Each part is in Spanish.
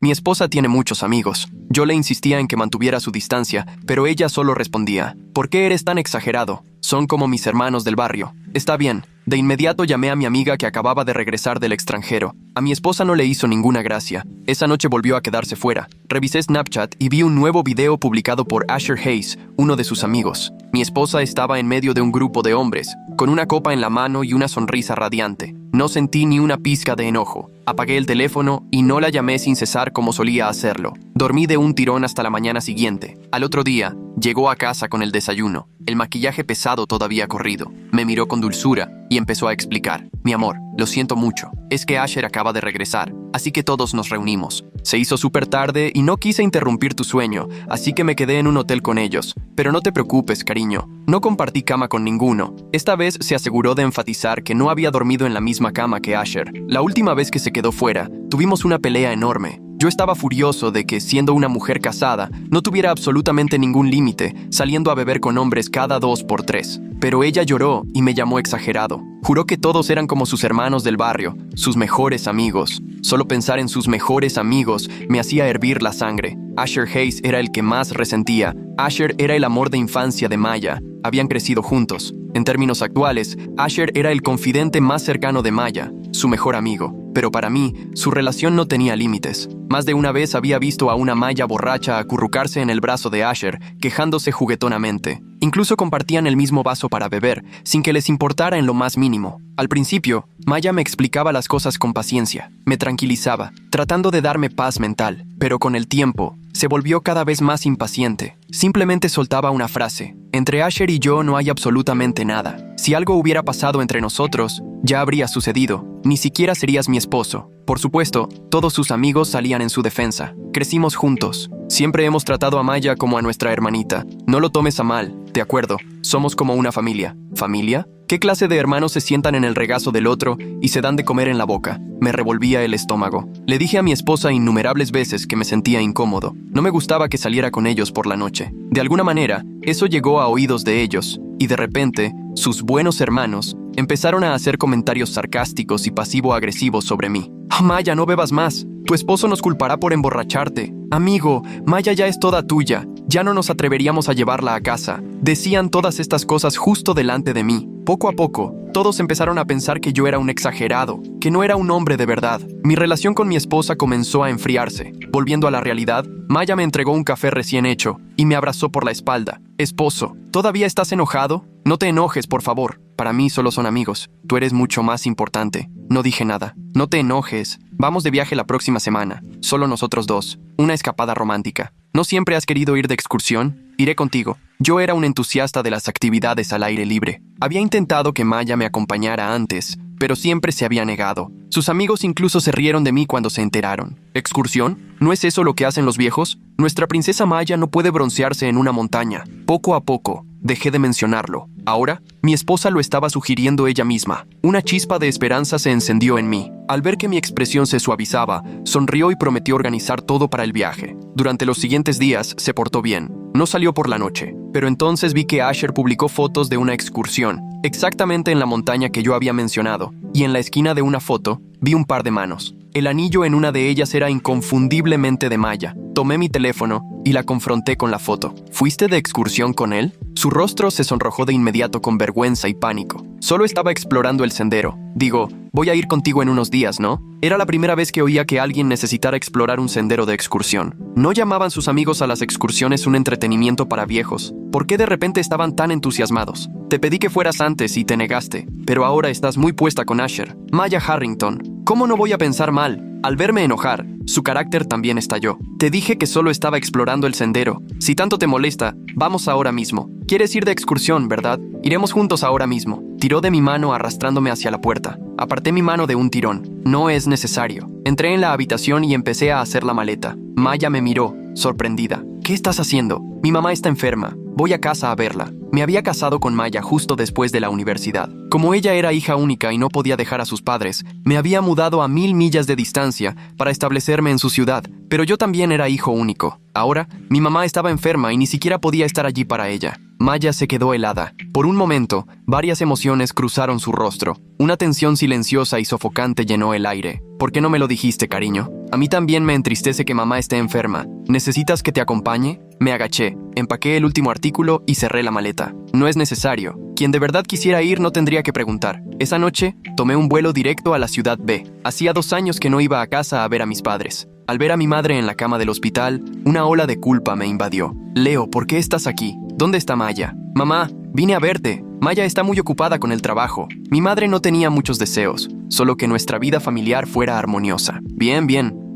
Mi esposa tiene muchos amigos. Yo le insistía en que mantuviera su distancia, pero ella solo respondía, ¿por qué eres tan exagerado? Son como mis hermanos del barrio. Está bien. De inmediato llamé a mi amiga que acababa de regresar del extranjero. A mi esposa no le hizo ninguna gracia. Esa noche volvió a quedarse fuera. Revisé Snapchat y vi un nuevo video publicado por Asher Hayes, uno de sus amigos. Mi esposa estaba en medio de un grupo de hombres, con una copa en la mano y una sonrisa radiante. No sentí ni una pizca de enojo. Apagué el teléfono y no la llamé sin cesar como solía hacerlo. Dormí de un tirón hasta la mañana siguiente. Al otro día, llegó a casa con el desayuno, el maquillaje pesado todavía corrido. Me miró con dulzura y empezó a explicar. Mi amor, lo siento mucho. Es que Asher acaba de regresar, así que todos nos reunimos. Se hizo súper tarde y no quise interrumpir tu sueño, así que me quedé en un hotel con ellos. Pero no te preocupes, cariño. No compartí cama con ninguno. Esta vez se aseguró de enfatizar que no había dormido en la misma cama que Asher. La última vez que se quedó fuera, tuvimos una pelea enorme. Yo estaba furioso de que, siendo una mujer casada, no tuviera absolutamente ningún límite, saliendo a beber con hombres cada 2 por 3. Pero ella lloró y me llamó exagerado. Juró que todos eran como sus hermanos del barrio, sus mejores amigos. Solo pensar en sus mejores amigos me hacía hervir la sangre. Asher Hayes era el que más resentía. Asher era el amor de infancia de Maya. Habían crecido juntos. En términos actuales, Asher era el confidente más cercano de Maya, su mejor amigo. Pero para mí, su relación no tenía límites. Más de una vez había visto a una Maya borracha acurrucarse en el brazo de Asher, quejándose juguetonamente. Incluso compartían el mismo vaso para beber, sin que les importara en lo más mínimo. Al principio, Maya me explicaba las cosas con paciencia, me tranquilizaba, tratando de darme paz mental. Pero con el tiempo, se volvió cada vez más impaciente. Simplemente soltaba una frase. Entre Asher y yo no hay absolutamente nada. Si algo hubiera pasado entre nosotros, ya habría sucedido. Ni siquiera serías mi esposo. Por supuesto, todos sus amigos salían en su defensa. Crecimos juntos. Siempre hemos tratado a Maya como a nuestra hermanita. No lo tomes a mal, de acuerdo. Somos como una familia. ¿Familia? ¿Qué clase de hermanos se sientan en el regazo del otro y se dan de comer en la boca? Me revolvía el estómago. Le dije a mi esposa innumerables veces que me sentía incómodo. No me gustaba que saliera con ellos por la noche. De alguna manera, eso llegó a oídos de ellos, y de repente, sus buenos hermanos empezaron a hacer comentarios sarcásticos y pasivo-agresivos sobre mí. Maya, no bebas más. Tu esposo nos culpará por emborracharte. Amigo, Maya ya es toda tuya. Ya no nos atreveríamos a llevarla a casa. Decían todas estas cosas justo delante de mí. Poco a poco, todos empezaron a pensar que yo era un exagerado, que no era un hombre de verdad. Mi relación con mi esposa comenzó a enfriarse. Volviendo a la realidad, Maya me entregó un café recién hecho y me abrazó por la espalda. Esposo, ¿todavía estás enojado? No te enojes, por favor. Para mí solo son amigos. Tú eres mucho más importante. No dije nada. No te enojes. Vamos de viaje la próxima semana. Solo nosotros dos. Una escapada romántica. ¿No siempre has querido ir de excursión? Iré contigo. Yo era un entusiasta de las actividades al aire libre. Había intentado que Maya me acompañara antes, pero siempre se había negado. Sus amigos incluso se rieron de mí cuando se enteraron. ¿Excursión? ¿No es eso lo que hacen los viejos? Nuestra princesa Maya no puede broncearse en una montaña. Poco a poco, dejé de mencionarlo. Ahora, mi esposa lo estaba sugiriendo ella misma. Una chispa de esperanza se encendió en mí. Al ver que mi expresión se suavizaba, sonrió y prometió organizar todo para el viaje. Durante los siguientes días, se portó bien. No salió por la noche, pero entonces vi que Asher publicó fotos de una excursión, exactamente en la montaña que yo había mencionado, y en la esquina de una foto, vi un par de manos. El anillo en una de ellas era inconfundiblemente de Maya. Tomé mi teléfono y la confronté con la foto. ¿Fuiste de excursión con él? Su rostro se sonrojó de inmediato con vergüenza y pánico. Solo estaba explorando el sendero. Digo, voy a ir contigo en unos días, ¿no? Era la primera vez que oía que alguien necesitara explorar un sendero de excursión. ¿No llamaban sus amigos a las excursiones un entretenimiento para viejos? ¿Por qué de repente estaban tan entusiasmados? Te pedí que fueras antes y te negaste, pero ahora estás muy puesta con Asher. Maya Harrington, ¿cómo no voy a pensar mal? Al verme enojar, su carácter también estalló. Te dije que solo estaba explorando el sendero. Si tanto te molesta, vamos ahora mismo. Quieres ir de excursión, ¿verdad? Iremos juntos ahora mismo. Tiró de mi mano arrastrándome hacia la puerta. Aparté mi mano de un tirón. No es necesario. Entré en la habitación y empecé a hacer la maleta. Maya me miró, sorprendida. ¿Qué estás haciendo? Mi mamá está enferma. Voy a casa a verla. Me había casado con Maya justo después de la universidad. Como ella era hija única y no podía dejar a sus padres, me había mudado a 1000 millas de distancia para establecerme en su ciudad, pero yo también era hijo único. Ahora, mi mamá estaba enferma y ni siquiera podía estar allí para ella. Maya se quedó helada. Por un momento, varias emociones cruzaron su rostro. Una tensión silenciosa y sofocante llenó el aire. ¿Por qué no me lo dijiste, cariño? A mí también me entristece que mamá esté enferma. ¿Necesitas que te acompañe? Me agaché, empaqué el último artículo y cerré la maleta. No es necesario. Quien de verdad quisiera ir no tendría que preguntar. Esa noche, tomé un vuelo directo a la ciudad B. Hacía 2 años que no iba a casa a ver a mis padres. Al ver a mi madre en la cama del hospital, una ola de culpa me invadió. Leo, ¿por qué estás aquí? ¿Dónde está Maya? Mamá, vine a verte. Maya está muy ocupada con el trabajo. Mi madre no tenía muchos deseos, solo que nuestra vida familiar fuera armoniosa. Bien,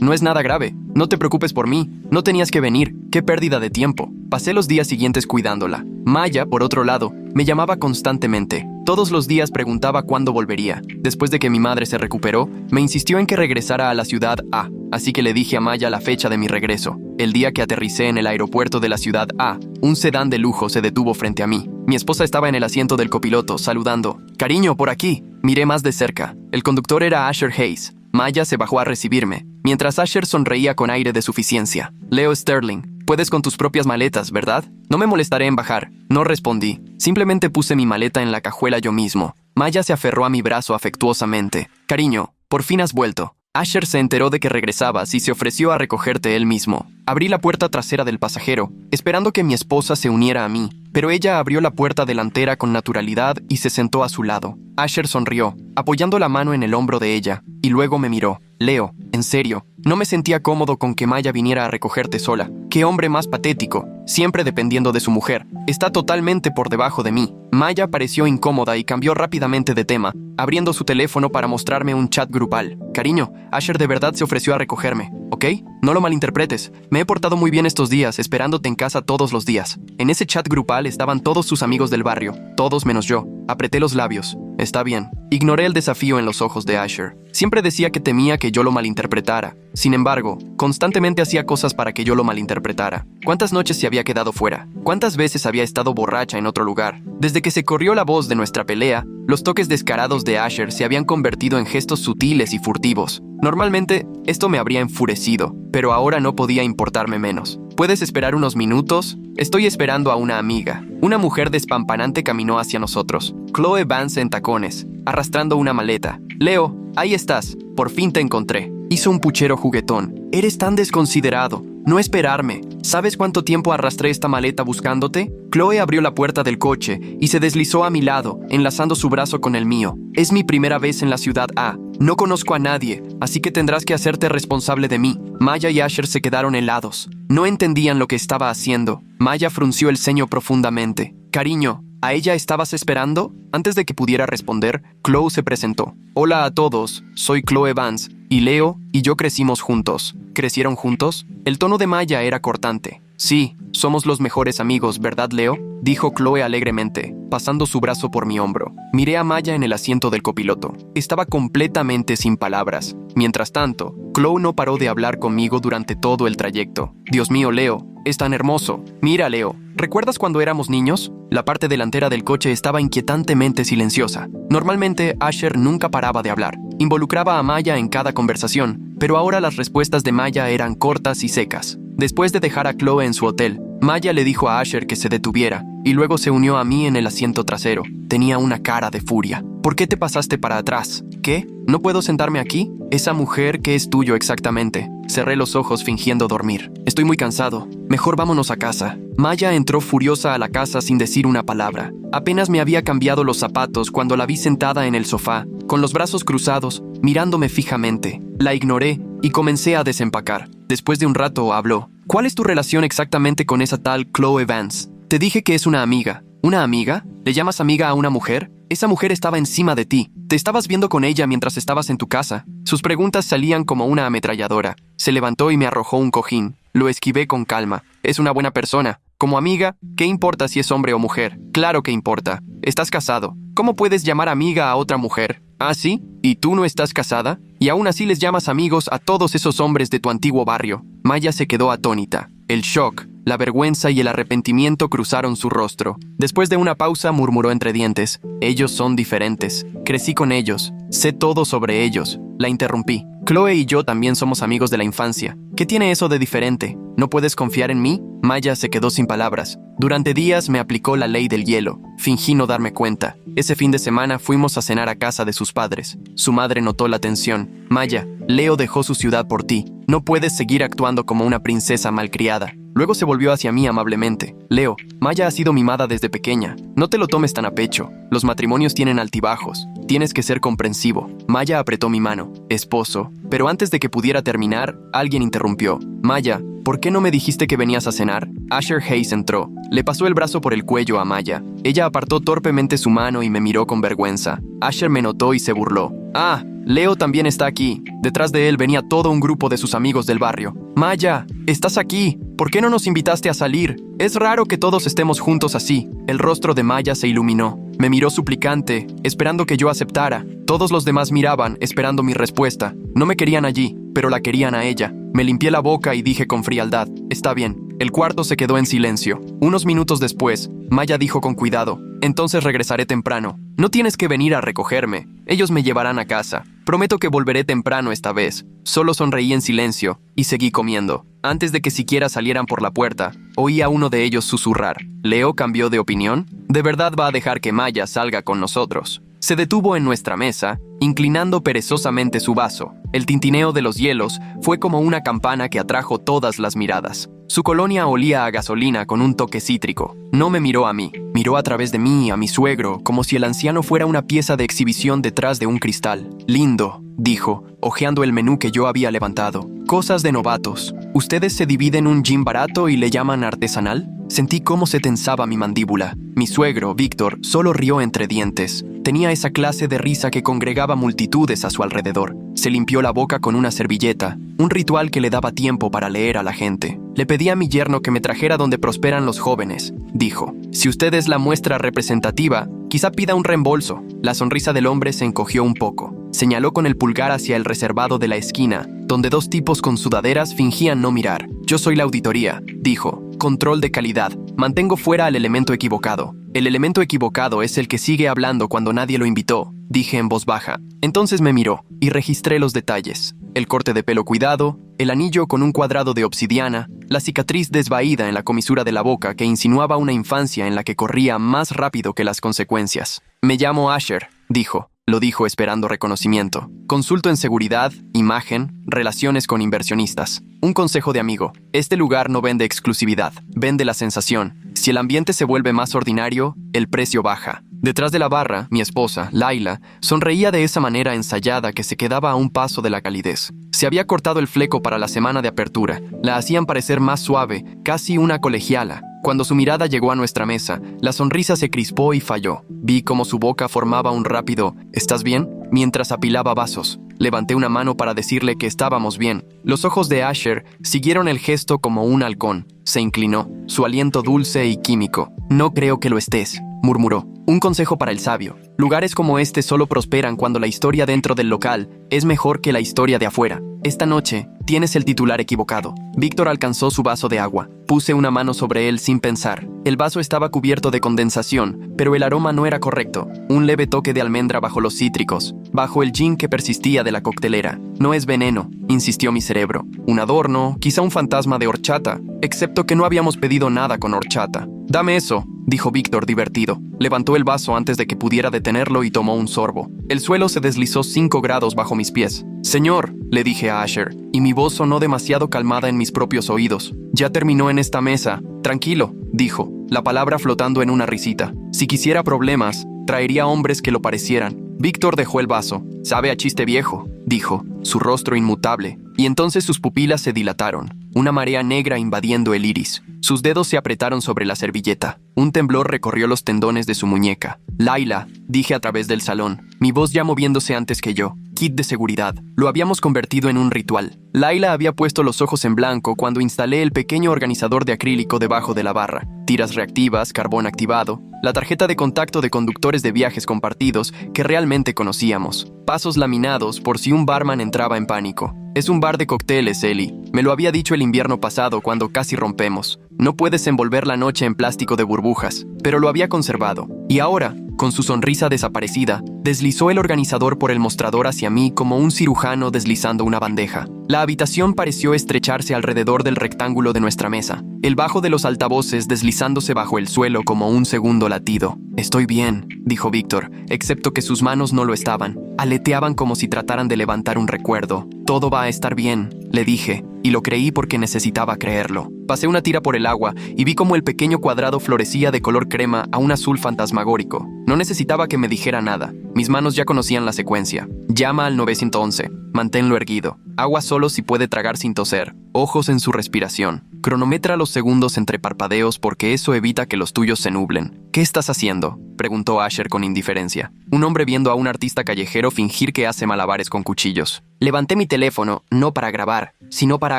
no es nada grave. No te preocupes por mí. No tenías que venir. Qué pérdida de tiempo. Pasé los días siguientes cuidándola. Maya, por otro lado, me llamaba constantemente. Todos los días preguntaba cuándo volvería. Después de que mi madre se recuperó, me insistió en que regresara a la ciudad A. Así que le dije a Maya la fecha de mi regreso. El día que aterricé en el aeropuerto de la ciudad A, un sedán de lujo se detuvo frente a mí. Mi esposa estaba en el asiento del copiloto, saludando. «Cariño, por aquí». Miré más de cerca. El conductor era Asher Hayes. Maya se bajó a recibirme, mientras Asher sonreía con aire de suficiencia. «Leo Sterling, puedes con tus propias maletas, ¿verdad? No me molestaré en bajar». No respondí. Simplemente puse mi maleta en la cajuela yo mismo. Maya se aferró a mi brazo afectuosamente. «Cariño, por fin has vuelto». Asher se enteró de que regresabas y se ofreció a recogerte él mismo. Abrí la puerta trasera del pasajero, esperando que mi esposa se uniera a mí, pero ella abrió la puerta delantera con naturalidad y se sentó a su lado. Asher sonrió, apoyando la mano en el hombro de ella, y luego me miró. «Leo, en serio, no me sentía cómodo con que Maya viniera a recogerte sola. Qué hombre más patético, siempre dependiendo de su mujer. Está totalmente por debajo de mí». Maya pareció incómoda y cambió rápidamente de tema, abriendo su teléfono para mostrarme un chat grupal. «Cariño, Asher de verdad se ofreció a recogerme, ¿ok? No lo malinterpretes. Me he portado muy bien estos días, esperándote en casa todos los días». En ese chat grupal estaban todos sus amigos del barrio, todos menos yo. Apreté los labios. «Está bien». Ignoré el desafío en los ojos de Asher. Siempre decía que temía que yo lo malinterpretara. Sin embargo, constantemente hacía cosas para que yo lo malinterpretara. ¿Cuántas noches se había quedado fuera? ¿Cuántas veces había estado borracha en otro lugar? Desde que se corrió la voz de nuestra pelea, los toques descarados de Asher se habían convertido en gestos sutiles y furtivos. Normalmente, esto me habría enfurecido, pero ahora no podía importarme menos. ¿Puedes esperar unos minutos? Estoy esperando a una amiga. Una mujer despampanante caminó hacia nosotros. Chloe Vance en tacones, arrastrando una maleta. «Leo, ahí estás. Por fin te encontré». Hizo un puchero juguetón. «Eres tan desconsiderado. No esperarme. ¿Sabes cuánto tiempo arrastré esta maleta buscándote?» Chloe abrió la puerta del coche y se deslizó a mi lado, enlazando su brazo con el mío. «Es mi primera vez en la ciudad A. No conozco a nadie, así que tendrás que hacerte responsable de mí». Maya y Asher se quedaron helados. No entendían lo que estaba haciendo. Maya frunció el ceño profundamente. «Cariño, ¿a ella estabas esperando?» Antes de que pudiera responder, Chloe se presentó. «Hola a todos, soy Chloe Vance, y Leo y yo crecimos juntos». ¿Crecieron juntos? El tono de Maya era cortante. «Sí, somos los mejores amigos, ¿verdad, Leo?», dijo Chloe alegremente, pasando su brazo por mi hombro. Miré a Maya en el asiento del copiloto. Estaba completamente sin palabras. Mientras tanto, Chloe no paró de hablar conmigo durante todo el trayecto. «Dios mío, Leo, es tan hermoso. Mira, Leo, ¿recuerdas cuando éramos niños?». La parte delantera del coche estaba inquietantemente silenciosa. Normalmente, Asher nunca paraba de hablar. Involucraba a Maya en cada conversación, pero ahora las respuestas de Maya eran cortas y secas. Después de dejar a Chloe en su hotel, Maya le dijo a Asher que se detuviera, y luego se unió a mí en el asiento trasero. Tenía una cara de furia. «¿Por qué te pasaste para atrás? ¿Qué? ¿No puedo sentarme aquí? Esa mujer, ¿qué es tuyo exactamente?». Cerré los ojos fingiendo dormir. «Estoy muy cansado. Mejor vámonos a casa». Maya entró furiosa a la casa sin decir una palabra. Apenas me había cambiado los zapatos cuando la vi sentada en el sofá, con los brazos cruzados, mirándome fijamente. La ignoré y comencé a desempacar. Después de un rato habló. «¿Cuál es tu relación exactamente con esa tal Chloe Vance? Te dije que es una amiga». «¿Una amiga? ¿Le llamas amiga a una mujer? Esa mujer estaba encima de ti. Te estabas viendo con ella mientras estabas en tu casa». Sus preguntas salían como una ametralladora. Se levantó y me arrojó un cojín. Lo esquivé con calma. «Es una buena persona. Como amiga, ¿qué importa si es hombre o mujer? Claro que importa. Estás casado. ¿Cómo puedes llamar amiga a otra mujer? ¿Ah, sí? ¿Y tú no estás casada? Y aún así les llamas amigos a todos esos hombres de tu antiguo barrio». Maya se quedó atónita. El shock, la vergüenza y el arrepentimiento cruzaron su rostro. Después de una pausa murmuró entre dientes. «Ellos son diferentes. Crecí con ellos. Sé todo sobre ellos». La interrumpí. «Chloe y yo también somos amigos de la infancia. ¿Qué tiene eso de diferente? ¿No puedes confiar en mí?». Maya se quedó sin palabras. Durante días me aplicó la ley del hielo. Fingí no darme cuenta. Ese fin de semana fuimos a cenar a casa de sus padres. Su madre notó la tensión. «Maya, Leo dejó su ciudad por ti. No puedes seguir actuando como una princesa malcriada. Luego se volvió hacia mí amablemente. Leo, Maya ha sido mimada desde pequeña. No te lo tomes tan a pecho. Los matrimonios tienen altibajos. Tienes que ser comprensivo. Maya apretó mi mano. Esposo. Pero antes de que pudiera terminar, alguien interrumpió. Maya, ¿por qué no me dijiste que venías a cenar? Asher Hayes entró. Le pasó el brazo por el cuello a Maya. Ella apartó torpemente su mano y me miró con vergüenza. Asher me notó y se burló. Ah, Leo también está aquí. Detrás de él venía todo un grupo de sus amigos del barrio. Maya, estás aquí. ¿Por qué no nos invitaste a salir? Es raro que todos estemos juntos así. El rostro de Maya se iluminó. Me miró suplicante, esperando que yo aceptara. Todos los demás miraban, esperando mi respuesta. No me querían allí, pero la querían a ella. Me limpié la boca y dije con frialdad, está bien. El cuarto se quedó en silencio. Unos minutos después, Maya dijo con cuidado, entonces regresaré temprano. No tienes que venir a recogerme. Ellos me llevarán a casa. Prometo que volveré temprano esta vez. Solo sonreí en silencio y seguí comiendo. Antes de que siquiera salieran por la puerta, oí a uno de ellos susurrar. ¿Leo cambió de opinión? ¿De verdad va a dejar que Maya salga con nosotros? Se detuvo en nuestra mesa, inclinando perezosamente su vaso. El tintineo de los hielos fue como una campana que atrajo todas las miradas. Su colonia olía a gasolina con un toque cítrico. No me miró a mí, miró a través de mí, a mi suegro, como si el anciano fuera una pieza de exhibición detrás de un cristal. Lindo, dijo, hojeando el menú que yo había levantado. Cosas de novatos. ¿Ustedes se dividen un gin barato y le llaman artesanal? Sentí cómo se tensaba mi mandíbula. Mi suegro, Víctor, solo rió entre dientes. Tenía esa clase de risa que congregaba multitudes a su alrededor. Se limpió la boca con una servilleta, un ritual que le daba tiempo para leer a la gente. Le pedí a mi yerno que me trajera donde prosperan los jóvenes, dijo. Si usted es la muestra representativa, quizá pida un reembolso. La sonrisa del hombre se encogió un poco. Señaló con el pulgar hacia el reservado de la esquina, donde dos tipos con sudaderas fingían no mirar. Yo soy la auditoría, dijo. Control de calidad. Mantengo fuera al elemento equivocado. El elemento equivocado es el que sigue hablando cuando nadie lo invitó, dije en voz baja. Entonces me miró y registré los detalles. El corte de pelo cuidado, el anillo con un cuadrado de obsidiana, la cicatriz desvaída en la comisura de la boca que insinuaba una infancia en la que corría más rápido que las consecuencias. Me llamo Asher, dijo. Lo dijo esperando reconocimiento. Consulto en seguridad, imagen, relaciones con inversionistas. Un consejo de amigo. Este lugar no vende exclusividad, vende la sensación. Si el ambiente se vuelve más ordinario, el precio baja. Detrás de la barra, mi esposa, Laila, sonreía de esa manera ensayada que se quedaba a un paso de la calidez. Se había cortado el fleco para la semana de apertura. La hacían parecer más suave, casi una colegiala. Cuando su mirada llegó a nuestra mesa, la sonrisa se crispó y falló. Vi cómo su boca formaba un rápido «¿Estás bien?», mientras apilaba vasos. Levanté una mano para decirle que estábamos bien. Los ojos de Asher siguieron el gesto como un halcón. Se inclinó, su aliento dulce y químico. «No creo que lo estés», murmuró. Un consejo para el sabio. Lugares como este solo prosperan cuando la historia dentro del local es mejor que la historia de afuera. Esta noche, tienes el titular equivocado. Víctor alcanzó su vaso de agua. Puse una mano sobre él sin pensar. El vaso estaba cubierto de condensación, pero el aroma no era correcto. Un leve toque de almendra bajo los cítricos, bajo el gin que persistía de la coctelera. No es veneno, insistió mi cerebro. Un adorno, quizá un fantasma de horchata, excepto que no habíamos pedido nada con horchata. Dame eso, dijo Víctor divertido. Levantó el vaso antes de que pudiera detenerlo y tomó un sorbo. El suelo se deslizó 5 grados bajo mis pies. Señor, le dije a Asher, y mi voz sonó demasiado calmada en mis propios oídos. Ya terminó en esta mesa. Tranquilo, dijo, la palabra flotando en una risita. Si quisiera problemas, traería hombres que lo parecieran. Víctor dejó el vaso. Sabe a chiste viejo, dijo, su rostro inmutable, y entonces sus pupilas se dilataron, una marea negra invadiendo el iris. Sus dedos se apretaron sobre la servilleta. Un temblor recorrió los tendones de su muñeca. Laila, dije a través del salón, mi voz ya moviéndose antes que yo. Kit de seguridad. Lo habíamos convertido en un ritual. Laila había puesto los ojos en blanco cuando instalé el pequeño organizador de acrílico debajo de la barra. Tiras reactivas, carbón activado, la tarjeta de contacto de conductores de viajes compartidos que realmente conocíamos. Pasos laminados por si un barman entraba en pánico. Es un bar de cócteles, Ellie. Me lo había dicho el invierno pasado cuando casi rompemos. No puedes envolver la noche en plástico de burbujas, pero lo había conservado. Y ahora, con su sonrisa desaparecida, deslizó el organizador por el mostrador hacia mí como un cirujano deslizando una bandeja. La habitación pareció estrecharse alrededor del rectángulo de nuestra mesa, el bajo de los altavoces deslizándose bajo el suelo como un segundo latido. Estoy bien, dijo Víctor, excepto que sus manos no lo estaban. Aleteaban como si trataran de levantar un recuerdo. Todo va a estar bien, le dije, y lo creí porque necesitaba creerlo. Pasé una tira por el agua y vi cómo el pequeño cuadrado florecía de color crema a un azul fantasmagórico. No necesitaba que me dijera nada. Mis manos ya conocían la secuencia. Llama al 911. Manténlo erguido. Agua solo si puede tragar sin toser. Ojos en su respiración. Cronometra los segundos entre parpadeos porque eso evita que los tuyos se nublen. ¿Qué estás haciendo?, preguntó Asher con indiferencia. Un hombre viendo a un artista callejero fingir que hace malabares con cuchillos. Levanté mi teléfono, no para grabar, sino para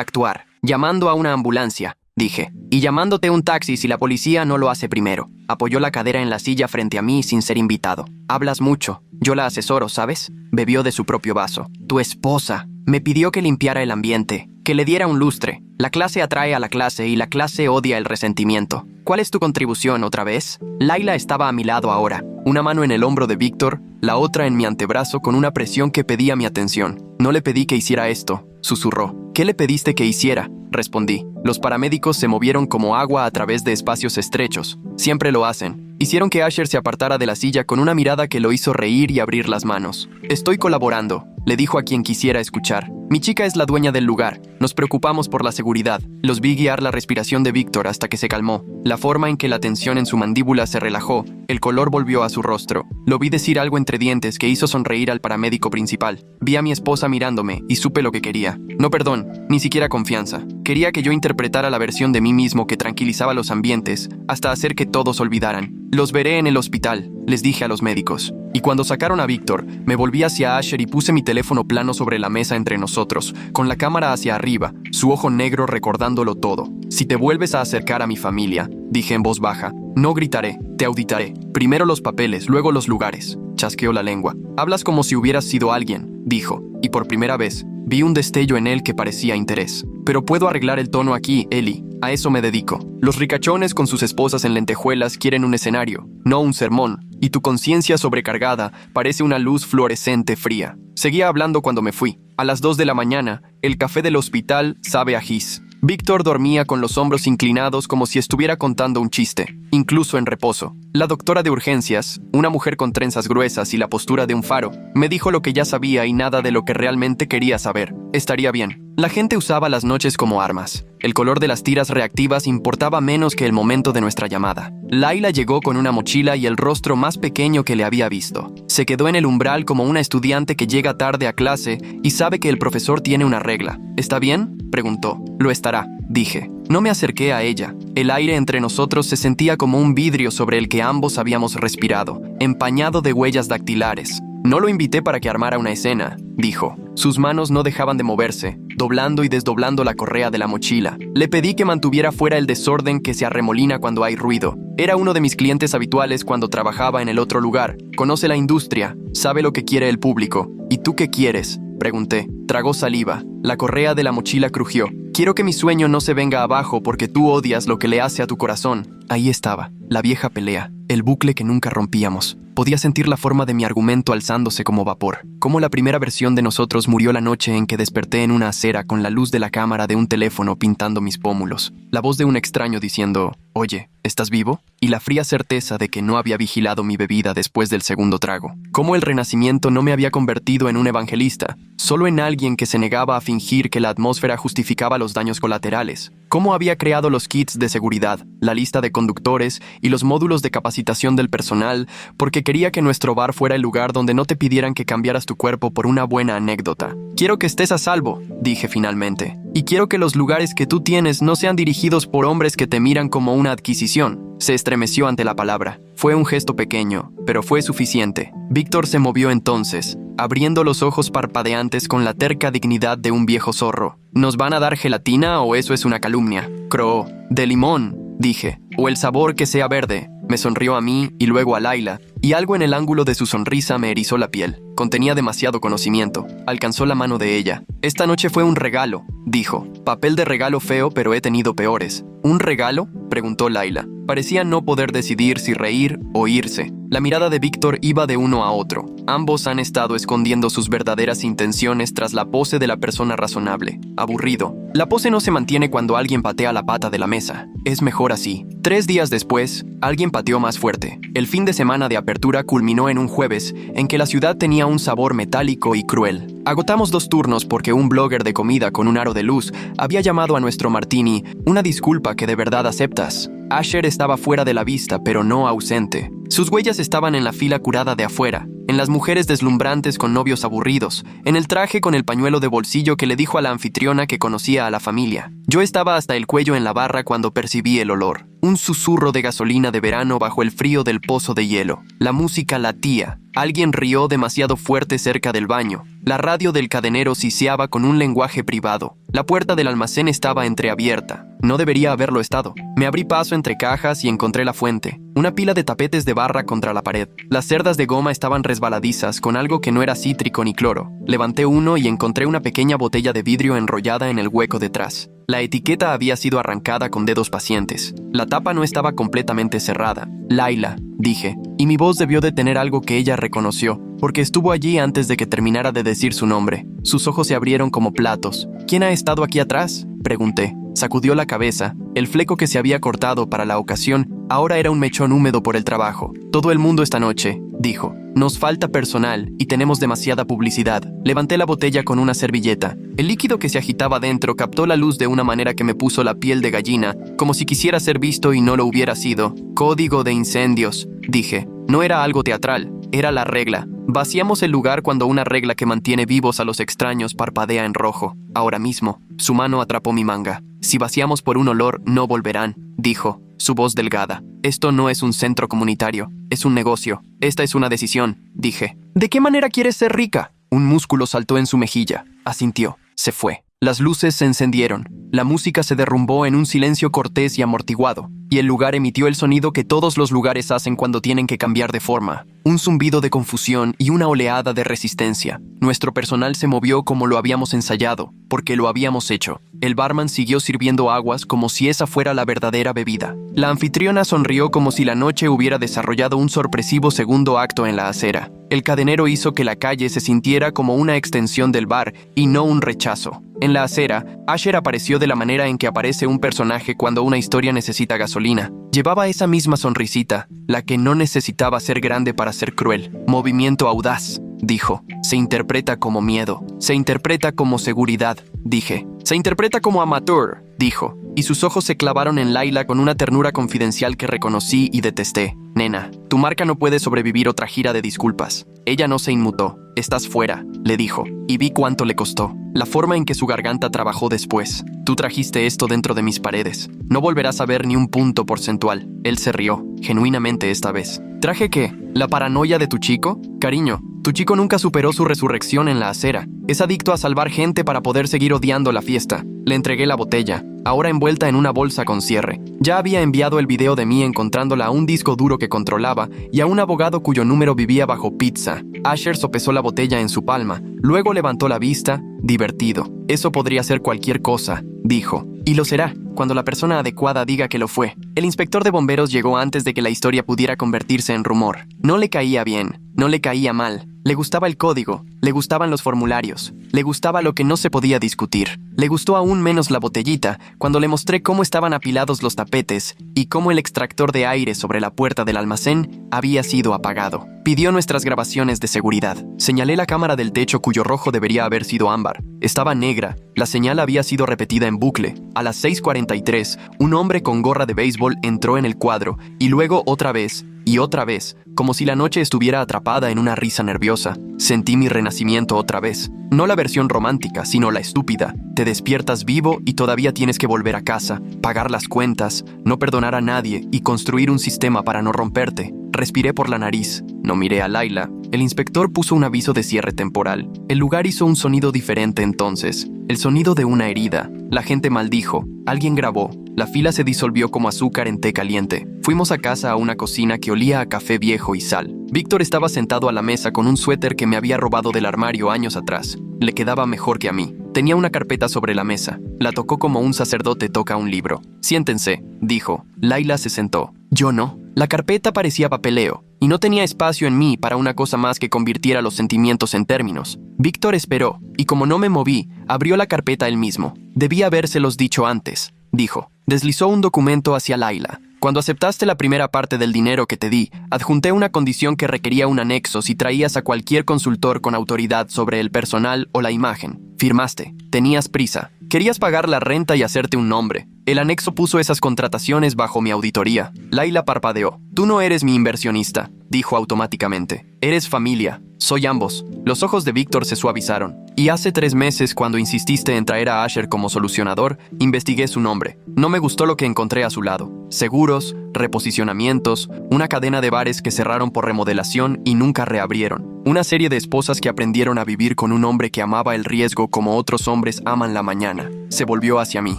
actuar. Llamando a una ambulancia, dije. Y llamándote un taxi si la policía no lo hace primero. Apoyó la cadera en la silla frente a mí sin ser invitado. Hablas mucho. Yo la asesoro, ¿sabes? Bebió de su propio vaso. Tu esposa me pidió que limpiara el ambiente, que le diera un lustre. La clase atrae a la clase y la clase odia el resentimiento. ¿Cuál es tu contribución otra vez? Laila estaba a mi lado ahora, una mano en el hombro de Víctor, la otra en mi antebrazo con una presión que pedía mi atención. No le pedí que hiciera esto, susurró. ¿Qué le pediste que hiciera?, respondí. Los paramédicos se movieron como agua a través de espacios estrechos. Siempre lo hacen. Hicieron que Asher se apartara de la silla con una mirada que lo hizo reír y abrir las manos. Estoy colaborando, le dijo a quien quisiera escuchar. Mi chica es la dueña del lugar. Nos preocupamos por la seguridad. Los vi guiar la respiración de Víctor hasta que se calmó. La forma en que la tensión en su mandíbula se relajó, el color volvió a su rostro. Lo vi decir algo entre dientes que hizo sonreír al paramédico principal. Vi a mi esposa mirándome y supe lo que quería. No perdón, ni siquiera confianza. Quería que yo interpretara la versión de mí mismo que tranquilizaba los ambientes, hasta hacer que todos olvidaran. Los veré en el hospital, les dije a los médicos. Y cuando sacaron a Víctor, me volví hacia Asher y puse mi teléfono plano sobre la mesa entre nosotros, con la cámara hacia arriba, su ojo negro recordándolo todo. Si te vuelves a acercar a mi familia, dije en voz baja, no gritaré, te auditaré. Primero los papeles, luego los lugares. Chasqueó la lengua. Hablas como si hubieras sido alguien, dijo, y por primera vez, vi un destello en él que parecía interés. Pero puedo arreglar el tono aquí, Eli. A eso me dedico. Los ricachones con sus esposas en lentejuelas quieren un escenario, no un sermón. Y tu conciencia sobrecargada parece una luz fluorescente fría. Seguía hablando cuando me fui. A las 2 de la mañana, el café del hospital sabe a gis. Víctor dormía con los hombros inclinados como si estuviera contando un chiste, incluso en reposo. La doctora de urgencias, una mujer con trenzas gruesas y la postura de un faro, me dijo lo que ya sabía y nada de lo que realmente quería saber. Estaría bien. La gente usaba las noches como armas. El color de las tiras reactivas importaba menos que el momento de nuestra llamada. Laila llegó con una mochila y el rostro más pequeño que le había visto. Se quedó en el umbral como una estudiante que llega tarde a clase y sabe que el profesor tiene una regla. ¿Está bien?, preguntó. Lo estará, dije. No me acerqué a ella. El aire entre nosotros se sentía como un vidrio sobre el que ambos habíamos respirado, empañado de huellas dactilares. No lo invité para que armara una escena, dijo. Sus manos no dejaban de moverse, doblando y desdoblando la correa de la mochila. Le pedí que mantuviera fuera el desorden que se arremolina cuando hay ruido. Era uno de mis clientes habituales cuando trabajaba en el otro lugar. Conoce la industria, sabe lo que quiere el público. ¿Y tú qué quieres?, pregunté. Tragó saliva. La correa de la mochila crujió. Quiero que mi sueño no se venga abajo porque tú odias lo que le hace a tu corazón. Ahí estaba, la vieja pelea, el bucle que nunca rompíamos. Podía sentir la forma de mi argumento alzándose como vapor. Como la primera versión de nosotros murió la noche en que desperté en una acera con la luz de la cámara de un teléfono pintando mis pómulos. La voz de un extraño diciendo, «Oye, ¿estás vivo?», y la fría certeza de que no había vigilado mi bebida después del segundo trago. Cómo el renacimiento no me había convertido en un evangelista, solo en alguien que se negaba a fingir que la atmósfera justificaba los daños colaterales. Cómo había creado los kits de seguridad, la lista de conductores y los módulos de capacitación del personal, porque quería que nuestro bar fuera el lugar donde no te pidieran que cambiaras tu cuerpo por una buena anécdota. Quiero que estés a salvo, dije finalmente. Y quiero que los lugares que tú tienes no sean dirigidos por hombres que te miran como una adquisición. Se estremeció ante la palabra. Fue un gesto pequeño, pero fue suficiente. Víctor se movió entonces, abriendo los ojos parpadeantes con la terca dignidad de un viejo zorro. ¿Nos van a dar gelatina o eso es una calumnia?, croó. De limón, dije. O el sabor que sea verde. Me sonrió a mí y luego a Laila, y algo en el ángulo de su sonrisa me erizó la piel. Contenía demasiado conocimiento. Alcanzó la mano de ella. Esta noche fue un regalo, dijo. Papel de regalo feo, pero he tenido peores. ¿Un regalo?, preguntó Laila. Parecía no poder decidir si reír o irse. La mirada de Víctor iba de uno a otro. Ambos han estado escondiendo sus verdaderas intenciones tras la pose de la persona razonable. Aburrido. La pose no se mantiene cuando alguien patea la pata de la mesa. Es mejor así. 3 días después, alguien pateó más fuerte. El fin de semana de apertura culminó en un jueves en que la ciudad tenía un sabor metálico y cruel. Agotamos 2 turnos porque un blogger de comida con un aro de luz había llamado a nuestro martini una disculpa que de verdad aceptas. Asher estaba fuera de la vista, pero no ausente. Sus huellas estaban en la fila curada de afuera, en las mujeres deslumbrantes con novios aburridos, en el traje con el pañuelo de bolsillo que le dijo a la anfitriona que conocía a la familia. Yo estaba hasta el cuello en la barra cuando percibí el olor. Un susurro de gasolina de verano bajo el frío del pozo de hielo. La música latía. Alguien rió demasiado fuerte cerca del baño. La radio del cadenero siseaba con un lenguaje privado. La puerta del almacén estaba entreabierta. No debería haberlo estado. Me abrí paso entre cajas y encontré la fuente. Una pila de tapetes de barra contra la pared. Las cerdas de goma estaban resbaladizas con algo que no era cítrico ni cloro. Levanté uno y encontré una pequeña botella de vidrio enrollada en el hueco detrás. La etiqueta había sido arrancada con dedos pacientes. La tapa no estaba completamente cerrada. Laila, dije, y mi voz debió de tener algo que ella reconoció, porque estuvo allí antes de que terminara de decir su nombre. Sus ojos se abrieron como platos. ¿Quién ha estado aquí atrás?, pregunté. Sacudió la cabeza. El fleco que se había cortado para la ocasión ahora era un mechón húmedo por el trabajo. Todo el mundo esta noche, dijo. Nos falta personal y tenemos demasiada publicidad. Levanté la botella con una servilleta. El líquido que se agitaba dentro captó la luz de una manera que me puso la piel de gallina, como si quisiera ser visto y no lo hubiera sido. Código de incendios, dije. No era algo teatral, era la regla. Vaciamos el lugar cuando una regla que mantiene vivos a los extraños parpadea en rojo. Ahora mismo, su mano atrapó mi manga. Si vaciamos por un olor, no volverán, dijo, su voz delgada. Esto no es un centro comunitario, es un negocio. Esta es una decisión, dije. ¿De qué manera quieres ser rica? Un músculo saltó en su mejilla. Asintió. Se fue. Las luces se encendieron. La música se derrumbó en un silencio cortés y amortiguado, y el lugar emitió el sonido que todos los lugares hacen cuando tienen que cambiar de forma. Un zumbido de confusión y una oleada de resistencia. Nuestro personal se movió como lo habíamos ensayado, porque lo habíamos hecho. El barman siguió sirviendo aguas como si esa fuera la verdadera bebida. La anfitriona sonrió como si la noche hubiera desarrollado un sorpresivo segundo acto en la acera. El cadenero hizo que la calle se sintiera como una extensión del bar y no un rechazo. En la acera, Asher apareció de la manera en que aparece un personaje cuando una historia necesita gasolina. Llevaba esa misma sonrisita, la que no necesitaba ser grande para ser cruel. Movimiento audaz, dijo. Se interpreta como miedo. Se interpreta como seguridad, dije. Se interpreta como amateur, dijo. Y sus ojos se clavaron en Laila con una ternura confidencial que reconocí y detesté. Nena, tu marca no puede sobrevivir otra gira de disculpas. Ella no se inmutó. Estás fuera, le dijo, y vi cuánto le costó. La forma en que su garganta trabajó después. Tú trajiste esto dentro de mis paredes. No volverás a ver ni un punto porcentual. Él se rió, genuinamente esta vez. ¿Traje qué? ¿La paranoia de tu chico? Cariño, tu chico nunca superó su resurrección en la acera. Es adicto a salvar gente para poder seguir odiando la fiesta. Le entregué la botella, ahora envuelta en una bolsa con cierre. Ya había enviado el video de mí encontrándola a un disco duro que controlaba y a un abogado cuyo número vivía bajo pizza. Asher sopesó la botella en su palma, luego levantó la vista, divertido. Eso podría ser cualquier cosa, dijo. Y lo será, cuando la persona adecuada diga que lo fue. El inspector de bomberos llegó antes de que la historia pudiera convertirse en rumor. No le caía bien, no le caía mal. Le gustaba el código, le gustaban los formularios, le gustaba lo que no se podía discutir. Le gustó aún menos la botellita cuando le mostré cómo estaban apilados los tapetes y cómo el extractor de aire sobre la puerta del almacén había sido apagado. Pidió nuestras grabaciones de seguridad. Señalé la cámara del techo cuyo rojo debería haber sido ámbar. Estaba negra. La señal había sido repetida en bucle. A las 6:43, un hombre con gorra de béisbol entró en el cuadro y luego otra vez, y otra vez, como si la noche estuviera atrapada en una risa nerviosa. Sentí mi renacimiento otra vez. No la versión romántica, sino la estúpida. Te despiertas vivo y todavía tienes que volver a casa, pagar las cuentas, no perdonar a nadie y construir un sistema para no romperte. Respiré por la nariz. No miré a Laila. El inspector puso un aviso de cierre temporal. El lugar hizo un sonido diferente entonces. El sonido de una herida. La gente maldijo. Alguien grabó. La fila se disolvió como azúcar en té caliente. Fuimos a casa a una cocina que olía a café viejo y sal. Víctor estaba sentado a la mesa con un suéter que me había robado del armario años atrás. Le quedaba mejor que a mí. Tenía una carpeta sobre la mesa. La tocó como un sacerdote toca un libro. Siéntense, dijo. Laila se sentó. Yo no. La carpeta parecía papeleo, y no tenía espacio en mí para una cosa más que convirtiera los sentimientos en términos. Víctor esperó, y como no me moví, abrió la carpeta él mismo. Debía habérselos dicho antes, dijo. Deslizó un documento hacia Laila. Cuando aceptaste la primera parte del dinero que te di, adjunté una condición que requería un anexo si traías a cualquier consultor con autoridad sobre el personal o la imagen. Firmaste. Tenías prisa. Querías pagar la renta y hacerte un nombre. El anexo puso esas contrataciones bajo mi auditoría. Laila parpadeó. Tú no eres mi inversionista, dijo automáticamente. Eres familia. Soy ambos. Los ojos de Víctor se suavizaron. Y hace 3 meses, cuando insististe en traer a Asher como solucionador, investigué su nombre. No me gustó lo que encontré a su lado. Seguros, reposicionamientos, una cadena de bares que cerraron por remodelación y nunca reabrieron. Una serie de esposas que aprendieron a vivir con un hombre que amaba el riesgo como otros hombres aman la mañana. Se volvió hacia mí.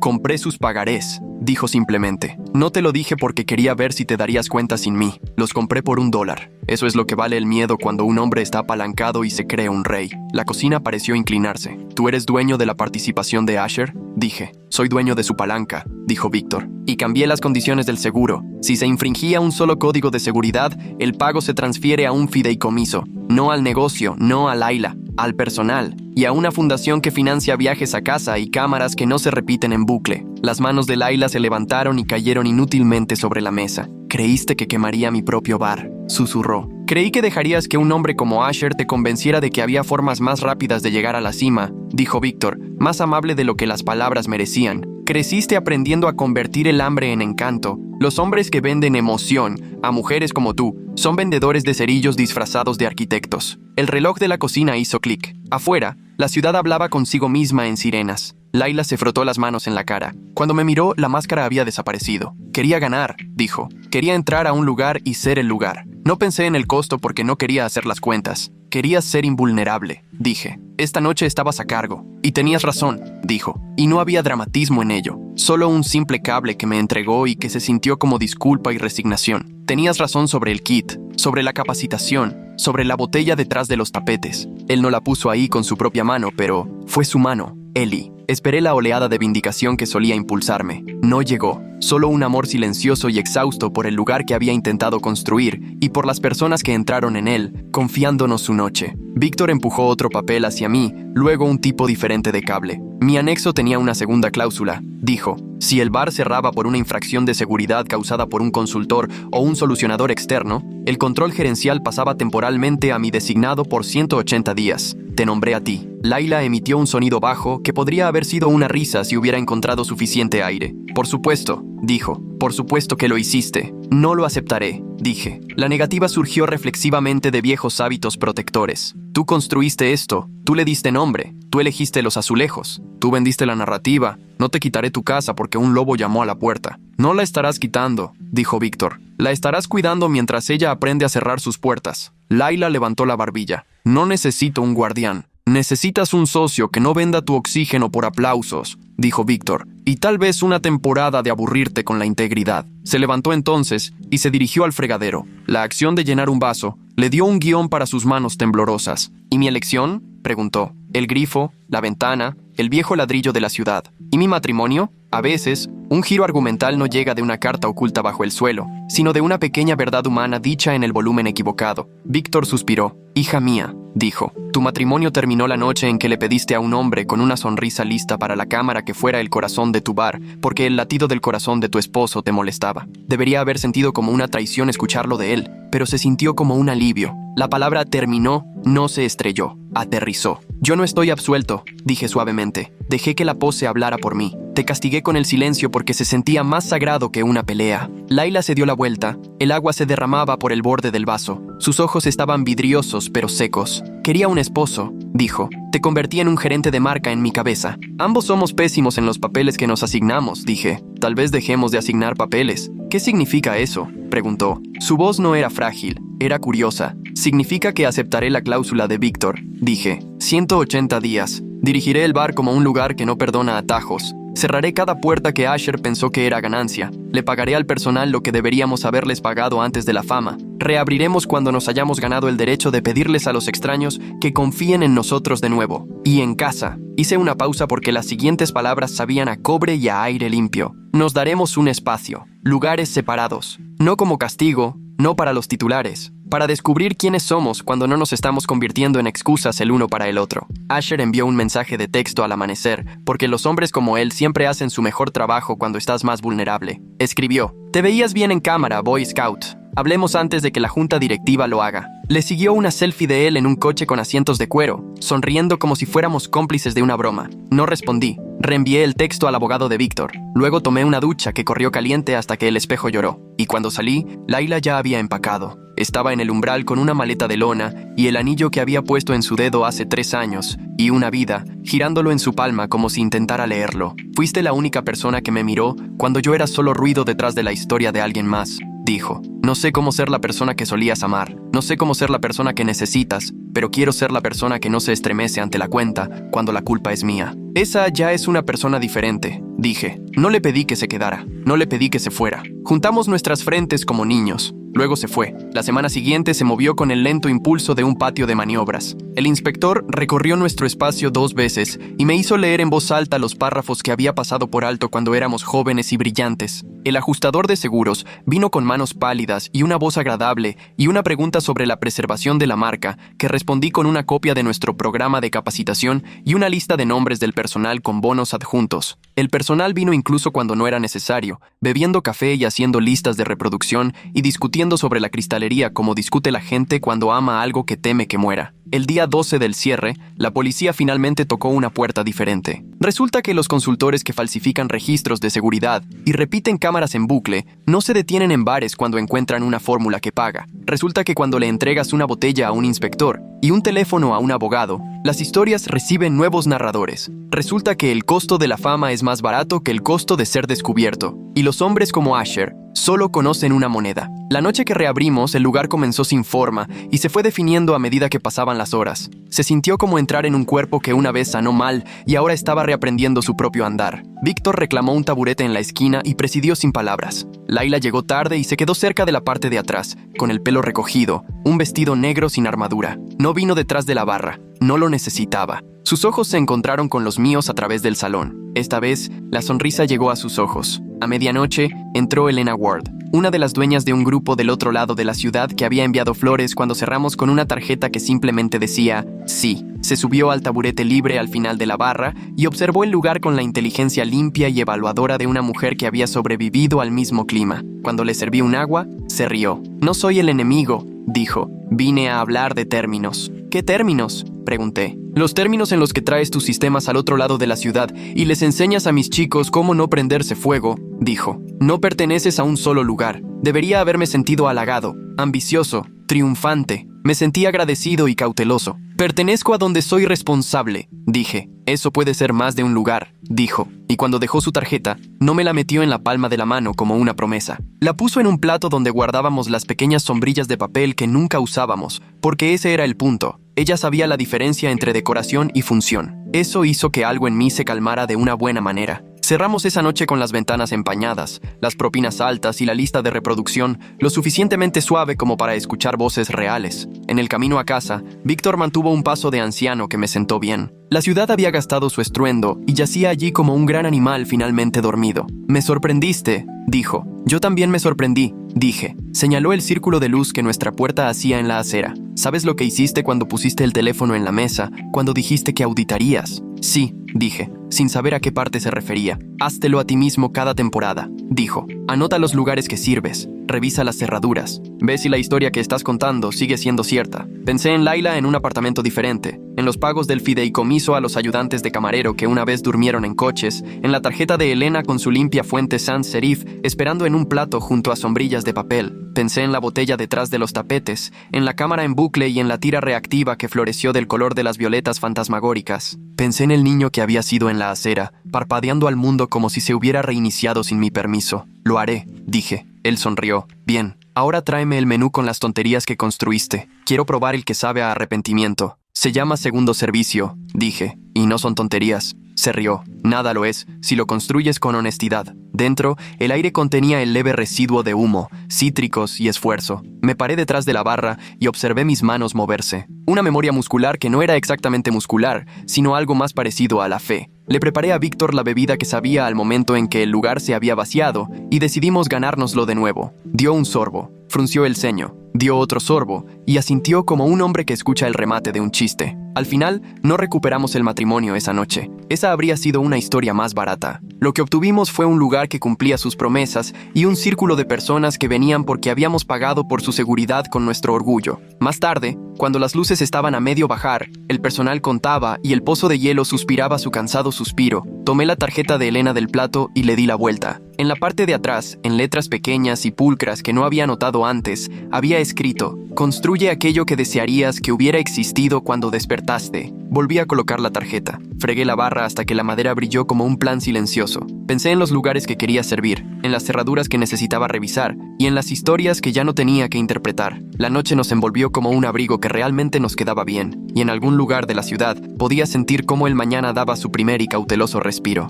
Compré sus pagarés, dijo simplemente. No te lo dije porque quería ver si te darías cuenta sin mí. Los compré por $1. Eso es lo que vale el miedo cuando un hombre está apalancado y se cree un rey. La cocina pareció inclinarse. ¿Tú eres dueño de la participación de Asher? Dije. Soy dueño de su palanca, dijo Víctor. Y cambié las condiciones del seguro. Si se infringía un solo código de seguridad, el pago se transfiere a un fideicomiso. No al negocio, no a Laila, al personal. Y a una fundación que financia viajes a casa y cámaras que no se repiten en bucle. Las manos de Laila se levantaron y cayeron inútilmente sobre la mesa. Creíste que quemaría mi propio bar, susurró. Creí que dejarías que un hombre como Asher te convenciera de que había formas más rápidas de llegar a la cima, dijo Víctor, más amable de lo que las palabras merecían. Creciste aprendiendo a convertir el hambre en encanto. Los hombres que venden emoción a mujeres como tú son vendedores de cerillos disfrazados de arquitectos. El reloj de la cocina hizo clic. Afuera, la ciudad hablaba consigo misma en sirenas. Laila se frotó las manos en la cara. Cuando me miró, la máscara había desaparecido. Quería ganar, dijo. Quería entrar a un lugar y ser el lugar. No pensé en el costo porque no quería hacer las cuentas. Querías ser invulnerable, dije. Esta noche estabas a cargo. Y tenías razón, dijo. Y no había dramatismo en ello. Solo un simple cable que me entregó y que se sintió como disculpa y resignación. Tenías razón sobre el kit, sobre la capacitación, sobre la botella detrás de los tapetes. Él no la puso ahí con su propia mano, pero fue su mano, Eli. Esperé la oleada de vindicación que solía impulsarme. No llegó. Solo un amor silencioso y exhausto por el lugar que había intentado construir y por las personas que entraron en él, confiándonos su noche. Víctor empujó otro papel hacia mí, luego un tipo diferente de cable. Mi anexo tenía una segunda cláusula. Dijo, si el bar cerraba por una infracción de seguridad causada por un consultor o un solucionador externo, el control gerencial pasaba temporalmente a mi designado por 180 días. Te nombré a ti. Laila emitió un sonido bajo que podría haber sido una risa si hubiera encontrado suficiente aire. Por supuesto, dijo. Por supuesto que lo hiciste. No lo aceptaré, dije. La negativa surgió reflexivamente de viejos hábitos protectores. Tú construiste esto. Tú le diste nombre. Tú elegiste los azulejos. Tú vendiste la narrativa. No te quitaré tu casa porque un lobo llamó a la puerta. No la estarás quitando, dijo Víctor. La estarás cuidando mientras ella aprende a cerrar sus puertas. Laila levantó la barbilla. No necesito un guardián. Necesitas un socio que no venda tu oxígeno por aplausos, dijo Víctor, y tal vez una temporada de aburrirte con la integridad. Se levantó entonces y se dirigió al fregadero. La acción de llenar un vaso le dio un guión para sus manos temblorosas. ¿Y mi elección?, preguntó. El grifo, la ventana, el viejo ladrillo de la ciudad. ¿Y mi matrimonio? A veces, un giro argumental no llega de una carta oculta bajo el suelo, sino de una pequeña verdad humana dicha en el volumen equivocado. Víctor suspiró. Hija mía, dijo, tu matrimonio terminó la noche en que le pediste a un hombre con una sonrisa lista para la cámara que fuera el corazón de tu bar, porque el latido del corazón de tu esposo te molestaba. Debería haber sentido como una traición escucharlo de él, pero se sintió como un alivio. La palabra terminó, no se estrelló, aterrizó. Yo no estoy absuelto, dije suavemente. Dejé que la pose hablara por mí. Te castigué con el silencio porque se sentía más sagrado que una pelea. Laila se dio la vuelta. El agua se derramaba por el borde del vaso. Sus ojos estaban vidriosos pero secos. Quería un esposo, dijo. Te convertí en un gerente de marca en mi cabeza. Ambos somos pésimos en los papeles que nos asignamos, dije. Tal vez dejemos de asignar papeles. ¿Qué significa eso?, preguntó. Su voz no era frágil, era curiosa. Significa que aceptaré la cláusula de Víctor, dije. 180 días. Dirigiré el bar como un lugar que no perdona atajos. Cerraré cada puerta que Asher pensó que era ganancia. Le pagaré al personal lo que deberíamos haberles pagado antes de la fama. Reabriremos cuando nos hayamos ganado el derecho de pedirles a los extraños que confíen en nosotros de nuevo. Y en casa. Hice una pausa porque las siguientes palabras sabían a cobre y a aire limpio. Nos daremos un espacio, lugares separados, no como castigo, no para los titulares, para descubrir quiénes somos cuando no nos estamos convirtiendo en excusas el uno para el otro. Asher envió un mensaje de texto al amanecer, porque los hombres como él siempre hacen su mejor trabajo cuando estás más vulnerable. Escribió: "Te veías bien en cámara, Boy Scout. Hablemos antes de que la junta directiva lo haga". Le siguió una selfie de él en un coche con asientos de cuero, sonriendo como si fuéramos cómplices de una broma. No respondí. Reenvié el texto al abogado de Víctor. Luego tomé una ducha que corrió caliente hasta que el espejo lloró. Y cuando salí, Layla ya había empacado. Estaba en el umbral con una maleta de lona y el anillo que había puesto en su dedo hace 3 años, y una vida, girándolo en su palma como si intentara leerlo. "Fuiste la única persona que me miró cuando yo era solo ruido detrás de la historia de alguien más", dijo. "No sé cómo ser la persona que solías amar, no sé cómo ser la persona que necesitas, pero quiero ser la persona que no se estremece ante la cuenta cuando la culpa es mía. Esa ya es una persona diferente", dije. No le pedí que se quedara, no le pedí que se fuera. Juntamos nuestras frentes como niños. Luego se fue. La semana siguiente se movió con el lento impulso de un patio de maniobras. El inspector recorrió nuestro espacio 2 veces y me hizo leer en voz alta los párrafos que había pasado por alto cuando éramos jóvenes y brillantes. El ajustador de seguros vino con manos pálidas y una voz agradable y una pregunta sobre la preservación de la marca, que respondí con una copia de nuestro programa de capacitación y una lista de nombres del personal con bonos adjuntos. El personal vino incluso cuando no era necesario, bebiendo café y haciendo listas de reproducción y discutiendo sobre la cristalería como discute la gente cuando ama algo que teme que muera. El día 12 del cierre, la policía finalmente tocó una puerta diferente. Resulta que los consultores que falsifican registros de seguridad y repiten cámaras en bucle no se detienen en bares cuando encuentran una fórmula que paga. Resulta que cuando le entregas una botella a un inspector y un teléfono a un abogado, las historias reciben nuevos narradores. Resulta que el costo de la fama es más barato que el costo de ser descubierto. Y los hombres como Asher solo conocen una moneda. La noche que reabrimos, el lugar comenzó sin forma y se fue definiendo a medida que pasaban las horas. Se sintió como entrar en un cuerpo que una vez sanó mal y ahora estaba reaprendiendo su propio andar. Víctor reclamó un taburete en la esquina y presidió sin palabras. Layla llegó tarde y se quedó cerca de la parte de atrás, con el pelo recogido, un vestido negro sin armadura. No vino detrás de la barra. No lo necesitaba. Sus ojos se encontraron con los míos a través del salón. Esta vez, la sonrisa llegó a sus ojos. A medianoche, entró Elena Ward, una de las dueñas de un grupo del otro lado de la ciudad que había enviado flores cuando cerramos con una tarjeta que simplemente decía "sí". Se subió al taburete libre al final de la barra y observó el lugar con la inteligencia limpia y evaluadora de una mujer que había sobrevivido al mismo clima. Cuando le serví un agua, se rió. "No soy el enemigo", dijo. "Vine a hablar de términos". "¿Qué términos?", pregunté. "Los términos en los que traes tus sistemas al otro lado de la ciudad y les enseñas a mis chicos cómo no prenderse fuego", dijo. "No perteneces a un solo lugar. Debería haberme sentido halagado, ambicioso, triunfante. Me sentí agradecido y cauteloso. Pertenezco a donde soy responsable", dije. "Eso puede ser más de un lugar", dijo. Y cuando dejó su tarjeta, no me la metió en la palma de la mano como una promesa. La puso en un plato donde guardábamos las pequeñas sombrillas de papel que nunca usábamos, porque ese era el punto. Ella sabía la diferencia entre decoración y función. Eso hizo que algo en mí se calmara de una buena manera. Cerramos esa noche con las ventanas empañadas, las propinas altas y la lista de reproducción lo suficientemente suave como para escuchar voces reales. En el camino a casa, Víctor mantuvo un paso de anciano que me sentó bien. La ciudad había gastado su estruendo y yacía allí como un gran animal finalmente dormido. "Me sorprendiste", dijo. "Yo también me sorprendí", dije. Señaló el círculo de luz que nuestra puerta hacía en la acera. "¿Sabes lo que hiciste cuando pusiste el teléfono en la mesa, cuando dijiste que auditarías?" "Sí", dije, sin saber a qué parte se refería. "Háztelo a ti mismo cada temporada", dijo. "Anota los lugares que sirves. Revisa las cerraduras. Ve si la historia que estás contando sigue siendo cierta". Pensé en Layla en un apartamento diferente, en los pagos del fideicomiso a los ayudantes de camarero que una vez durmieron en coches, en la tarjeta de Elena con su limpia fuente sans serif esperando en un plato junto a sombrillas de papel. Pensé en la botella detrás de los tapetes, en la cámara en bucle y en la tira reactiva que floreció del color de las violetas fantasmagóricas. Pensé en el niño que había sido en la acera, parpadeando al mundo como si se hubiera reiniciado sin mi permiso. "Lo haré", dije. Él sonrió. "Bien, ahora tráeme el menú con las tonterías que construiste. Quiero probar el que sabe a arrepentimiento". "Se llama segundo servicio", dije, "y no son tonterías". Se rió. "Nada lo es, si lo construyes con honestidad". Dentro, el aire contenía el leve residuo de humo, cítricos y esfuerzo. Me paré detrás de la barra y observé mis manos moverse. Una memoria muscular que no era exactamente muscular, sino algo más parecido a la fe. Le preparé a Víctor la bebida que sabía al momento en que el lugar se había vaciado y decidimos ganárnoslo de nuevo. Dio un sorbo, frunció el ceño, dio otro sorbo y asintió como un hombre que escucha el remate de un chiste. Al final, no recuperamos el matrimonio esa noche. Esa habría sido una historia más barata. Lo que obtuvimos fue un lugar que cumplía sus promesas y un círculo de personas que venían porque habíamos pagado por su seguridad con nuestro orgullo. Más tarde, cuando las luces estaban a medio bajar, el personal contaba y el pozo de hielo suspiraba su cansado suspiro, tomé la tarjeta de Elena del plato y le di la vuelta. En la parte de atrás, en letras pequeñas y pulcras que no había notado antes, había escrito: «Construye aquello que desearías que hubiera existido cuando despertaste». Volví a colocar la tarjeta. Fregué la barra hasta que la madera brilló como un plan silencioso. Pensé en los lugares que quería servir, en las cerraduras que necesitaba revisar y en las historias que ya no tenía que interpretar. La noche nos envolvió como un abrigo que realmente nos quedaba bien, y en algún lugar de la ciudad podía sentir cómo el mañana daba su primer y cauteloso respiro.